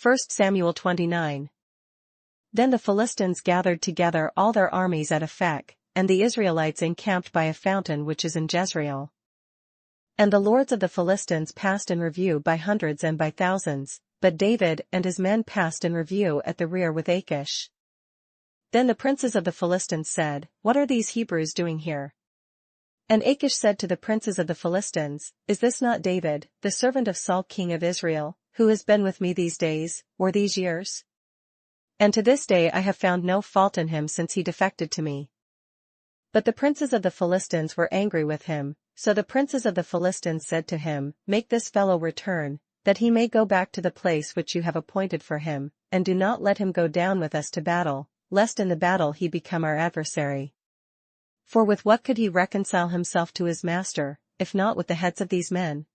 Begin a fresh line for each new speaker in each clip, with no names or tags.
1Samuel29. Then the Philistines gathered together all their armies at Aphek, and the Israelites encamped by a fountain which is in Jezreel. And the lords of the Philistines passed in review by hundreds and by thousands, but David and his men passed in review at the rear with Achish. Then the princes of the Philistines said, "What are these Hebrews doing here?" And Achish said to the princes of the Philistines, "Is this not David, the servant of Saul king of Israel, who has been with me these days, or these years? And to this day I have found no fault in him since he defected to me." But the princes of the Philistines were angry with him, so the princes of the Philistines said to him, "Make this fellow return, that he may go back to the place which you have appointed for him, and do not let him go down with us to battle, lest in the battle he become our adversary. For with what could he reconcile himself to his master, if not with the heads of these men?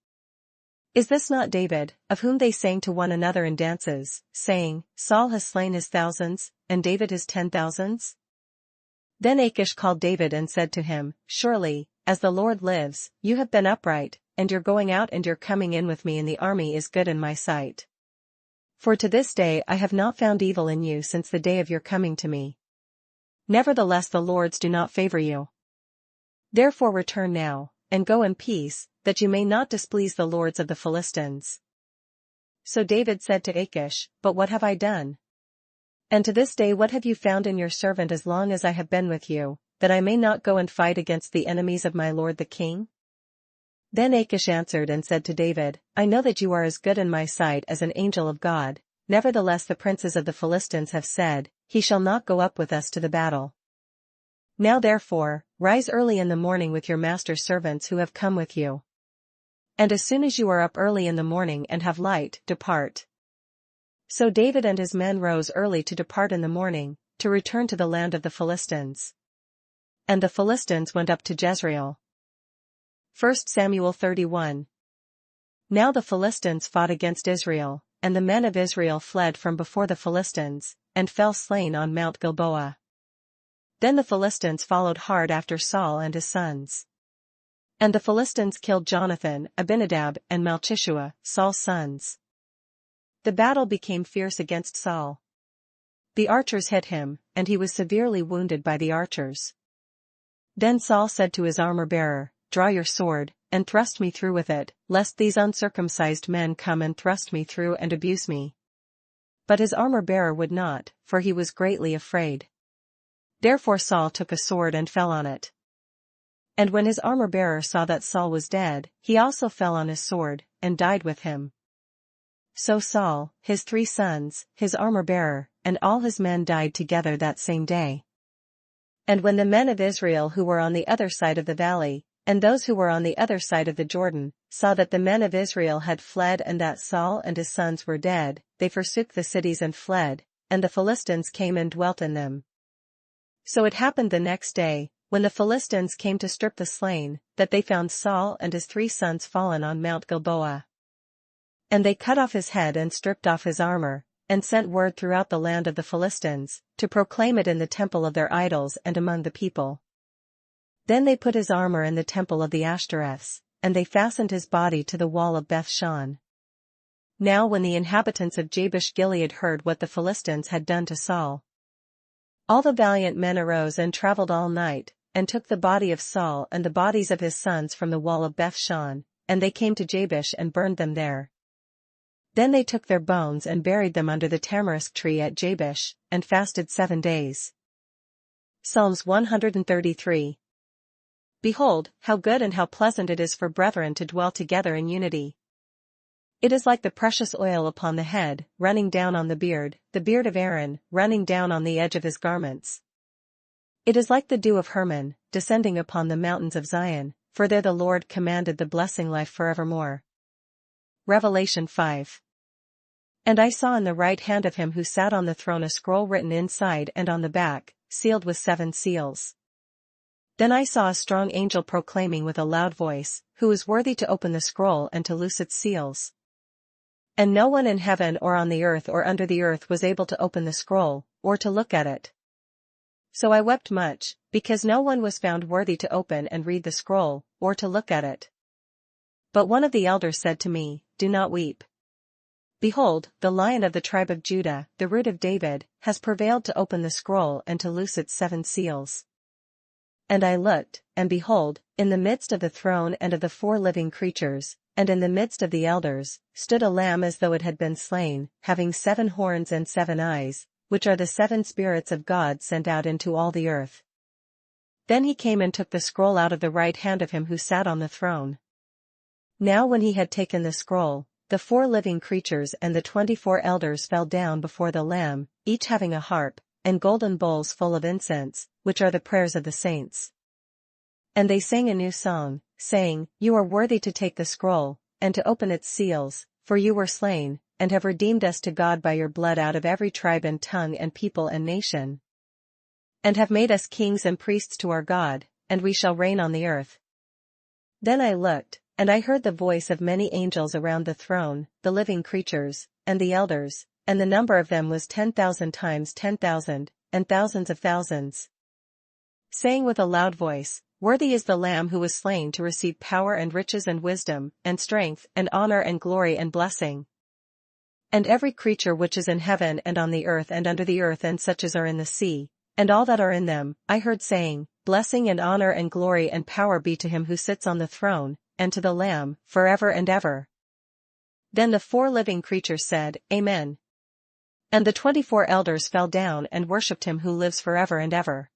Is this not David, of whom they sang to one another in dances, saying, Saul has slain his thousands, and David his 10,000s? Then Achish called David and said to him, "Surely, as the Lord lives, you have been upright, and your going out and your coming in with me in the army is good in my sight. For to this day I have not found evil in you since the day of your coming to me. Nevertheless the lords do not favor you. Therefore return now, and go in peace, that you may not displease the lords of the Philistines." So David said to Achish, "But what have I done? And to this day what have you found in your servant as long as I have been with you, that I may not go and fight against the enemies of my lord the king?" Then Achish answered and said to David, "I know that you are as good in my sight as an angel of God, nevertheless the princes of the Philistines have said, He shall not go up with us to the battle. Now therefore, rise early in the morning with your master's servants who have come with you. And as soon as you are up early in the morning and have light, depart." So David and his men rose early to depart in the morning, to return to the land of the Philistines. And the Philistines went up to Jezreel. 1Samuel31. Now the Philistines fought against Israel, and the men of Israel fled from before the Philistines, and fell slain on Mount Gilboa. Then the Philistines followed hard after Saul and his sons. And the Philistines killed Jonathan, Abinadab, and Malchishua, Saul's sons. The battle became fierce against Saul. The archers hit him, and he was severely wounded by the archers. Then Saul said to his armor-bearer, "Draw your sword, and thrust me through with it, lest these uncircumcised men come and thrust me through and abuse me." But his armor-bearer would not, for he was greatly afraid. Therefore Saul took a sword and fell on it. And when his armor-bearer saw that Saul was dead, he also fell on his sword, and died with him. So Saul, his 3 sons, his armor-bearer, and all his men died together that same day. And when the men of Israel who were on the other side of the valley, and those who were on the other side of the Jordan, saw that the men of Israel had fled and that Saul and his sons were dead, they forsook the cities and fled, and the Philistines came and dwelt in them. So it happened the next day, when the Philistines came to strip the slain, that they found Saul and his 3 sons fallen on Mount Gilboa. And they cut off his head and stripped off his armor, and sent word throughout the land of the Philistines, to proclaim it in the temple of their idols and among the people. Then they put his armor in the temple of the Ashtoreths, and they fastened his body to the wall of Beth-shan. Now when the inhabitants of Jabesh-Gilead heard what the Philistines had done to Saul, all the valiant men arose and traveled all night, and took the body of Saul and the bodies of his sons from the wall of Beth-shan, and they came to Jabesh and burned them there. Then they took their bones and buried them under the tamarisk tree at Jabesh, and fasted 7 days. Psalms 133. Behold, how good and how pleasant it is for brethren to dwell together in unity. It is like the precious oil upon the head, running down on the beard of Aaron, running down on the edge of his garments. It is like the dew of Hermon, descending upon the mountains of Zion, for there the Lord commanded the blessing life forevermore. Revelation 5. And I saw in the right hand of him who sat on the throne a scroll written inside and on the back, sealed with 7 seals. Then I saw a strong angel proclaiming with a loud voice, "Who is worthy to open the scroll and to loose its seals?" And no one in heaven or on the earth or under the earth was able to open the scroll, or to look at it. So I wept much, because no one was found worthy to open and read the scroll, or to look at it. But one of the elders said to me, "Do not weep. Behold, the Lion of the tribe of Judah, the Root of David, has prevailed to open the scroll and to loose its 7 seals. And I looked, and behold, in the midst of the throne and of the 4 living creatures, and in the midst of the elders, stood a lamb as though it had been slain, having 7 horns and 7 eyes, which are the 7 spirits of God sent out into all the earth. Then he came and took the scroll out of the right hand of him who sat on the throne. Now when he had taken the scroll, the 4 living creatures and the 24 elders fell down before the Lamb, each having a harp, and golden bowls full of incense, which are the prayers of the saints. And they sang a new song, saying, You are worthy to take the scroll, and to open its seals, for you were slain, and have redeemed us to God by your blood out of every tribe and tongue and people and nation. And have made us kings and priests to our God, and we shall reign on the earth. Then I looked, and I heard the voice of many angels around the throne, the living creatures, and the elders, and the number of them was 10,000 times 10,000, and thousands of thousands. Saying with a loud voice, Worthy is the Lamb who was slain to receive power and riches and wisdom, and strength, and honor and glory and blessing. And every creature which is in heaven and on the earth and under the earth and such as are in the sea, and all that are in them, I heard saying, Blessing and honor and glory and power be to him who sits on the throne, and to the Lamb, forever and ever. Then the 4 living creatures said, Amen. And the 24 elders fell down and worshipped him who lives forever and ever.